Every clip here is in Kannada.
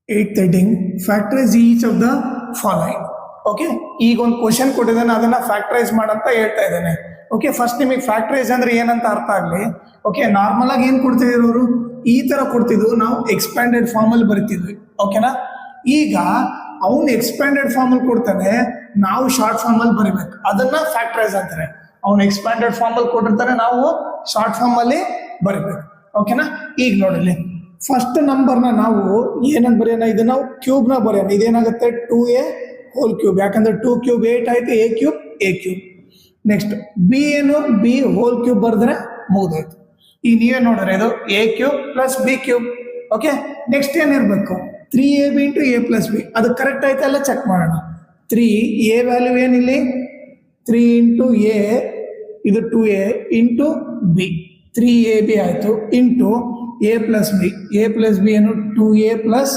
8th heading, factorize each of the following. Okay, ಈಗ ಒಂದು ಕ್ವಶನ್ ಕೊಟ್ಟಿದ್ದಾನೆ, ಅದನ್ನ ಫ್ಯಾಕ್ಟರೈಸ್ ಮಾಡಂತ ಹೇಳ್ತಾ ಇದ್ದಾನೆ. ಓಕೆ, ಫಸ್ಟ್ ನಿಮಗೆ ಫ್ಯಾಕ್ಟರೈಸ್ ಅಂದ್ರೆ ಏನಂತ ಅರ್ಥ ಆಗಲಿ. ಓಕೆ, ನಾರ್ಮಲ್ ಆಗಿ ಏನು ಕೊಡ್ತಿದ್ರು ಅವರು, ಈ ತರ ಕೊಡ್ತಿದ್ವು, ನಾವು ಎಕ್ಸ್ಪ್ಯಾಂಡೆಡ್ ಫಾರ್ಮ್ ಅಲ್ಲಿ ಬರಿತಿದ್ವಿ. ಓಕೆನಾ, ಈಗ ಅವ್ನು ಎಕ್ಸ್ಪ್ಯಾಂಡೆಡ್ ಫಾರ್ಮ್ ಅಲ್ಲಿ ಕೊಡ್ತಾನೆ, ನಾವು ಶಾರ್ಟ್ ಫಾರ್ಮ್ ಅಲ್ಲಿ ಬರಿಬೇಕು, ಅದನ್ನ ಫ್ಯಾಕ್ಟರೈಸ್ ಅಂತಾರೆ. ಅವ್ನು ಎಕ್ಸ್ಪ್ಯಾಂಡೆಡ್ ಫಾರ್ಮ್ ಅಲ್ಲಿ ಕೊಟ್ಟಿರ್ತಾನೆ, ನಾವು ಶಾರ್ಟ್ ಫಾರ್ಮ್ ಅಲ್ಲಿ ಬರಿಬೇಕು. ಓಕೆನಾ, ಈಗ ನೋಡಲಿ ಫಸ್ಟ್ ನಂಬರ್ನ ನಾವು ಏನಂತ ಬರೆಯೋಣ, ಇದು ನಾವು ಕ್ಯೂಬ್ನ ಬರೆಯೋಣ. ಇದೇನಾಗುತ್ತೆ 2a ಹೋಲ್ ಕ್ಯೂಬ್, ಯಾಕಂದ್ರೆ 2 ಕ್ಯೂಬ್ 8 ಆಯ್ತು, a ಕ್ಯೂಬ್. ನೆಕ್ಸ್ಟ್ ಬಿ ಏನು, ಬಿ ಹೋಲ್ ಕ್ಯೂಬ್ ಬರೆದ್ರೆ ಮುಗಿದೋಯ್ತು. ಈಗ ನೀವೇ ನೋಡ್ರಿ, ಇದು a cube plus B cube. Okay, next ಏನಿರ್ಬೇಕು, 3ab into a plus b. ಅದು ಕರೆಕ್ಟ್ ಆಯ್ತಾ ಎಲ್ಲ ಚೆಕ್ ಮಾಡೋಣ. 3a ವ್ಯಾಲ್ಯೂ ಏನಿಲ್ಲಿ 3 ಇಂಟು a, ಇದು 2a ಇಂಟು ಬಿ, 3ab ಆಯ್ತು, ಇಂಟು a ಪ್ಲಸ್ ಬಿ ಏನು 2a ಪ್ಲಸ್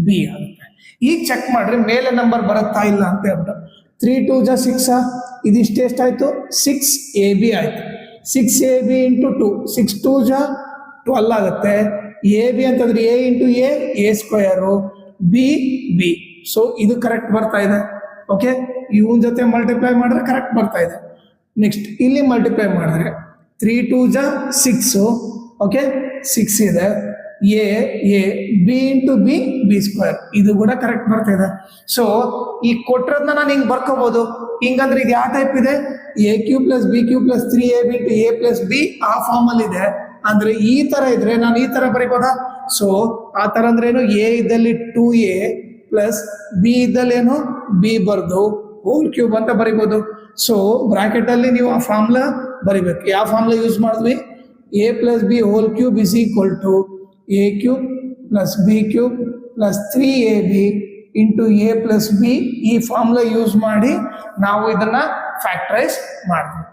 ಬಿ ಆಗುತ್ತೆ. ಈಗ ಚೆಕ್ ಮಾಡ್ರಿ ಮೇಲೆ ನಂಬರ್ ಬರುತ್ತಾ ಇಲ್ಲ ಅಂತ ಹೇಳ್ಬಿಟ್ಟು. 3 2 ಜಾ 6, ಇದಿಷ್ಟು ಎಷ್ಟಾಯ್ತು 6ab ಆಯ್ತು. 6ab ಇಂಟು 2, 6 2 ಜಾ 12 ಆಗುತ್ತೆ. ab ಅಂತಂದ್ರೆ a into a square, B. So ಇದು ಕರೆಕ್ಟ್ ಬರ್ತಾ ಇದೆ. ಓಕೆ, ಇವನ್ ಜೊತೆ ಮಲ್ಟಿಪ್ಲೈ ಮಾಡಿದ್ರೆ ಕರೆಕ್ಟ್ ಬರ್ತಾ ಇದೆ. ನೆಕ್ಸ್ಟ್ ಇಲ್ಲಿ ಮಲ್ಟಿಪ್ಲೈ ಮಾಡಿದ್ರೆ 3 2 ಜಾ 6, ಓಕೆ 6 ಇದೆ. A B into B square, ಇದು ಕೂಡ ಕರೆಕ್ಟ್ ಬರ್ತಾ ಇದೆ. ಸೊ ಈ ಕೊಟ್ಟಿರೋದನ್ನ ನಾನು ಹಿಂಗೆ ಬರ್ಕೋಬಹುದು. ಹಿಂಗಂದ್ರೆ ಇದು ಯಾವ ಟೈಪ್ ಇದೆ, a cube plus B cube plus 3ab into a plus B ಆ ಫಾರ್ಮ್ ಅಲ್ಲಿ ಇದೆ. ಅಂದ್ರೆ ಈ ತರ ಇದ್ರೆ ನಾನು ಈ ತರ ಬರೀಬೋದಾ? ಸೊ ಆ ತರ ಅಂದ್ರೆ ಏನು, a ಇದ್ದಲ್ಲಿ 2a ಪ್ಲಸ್ ಬಿ ಇದ್ದಲ್ಲೇನು ಬಿ ಬರ್ದು ಹೋಲ್ ಕ್ಯೂಬ್ ಅಂತ ಬರಿಬೋದು. ಸೊ ಬ್ರಾಕೆಟ್ ಅಲ್ಲಿ ನೀವು ಆ ಫಾರ್ಮುಲಾ ಬರಿಬೇಕು. ಯಾವ ಫಾರ್ಮುಲಾ ಯೂಸ್ ಮಾಡಿದ್ವಿ, a plus B whole cube is equal to a cube plus B cube plus 3ab into a plus B. ಈ ಫಾರ್ಮುಲಾ ಯೂಸ್ ಮಾಡಿ ನಾವು ಇದನ್ನ ಫ್ಯಾಕ್ಟರೈಸ್ ಮಾಡ್ತೀವಿ.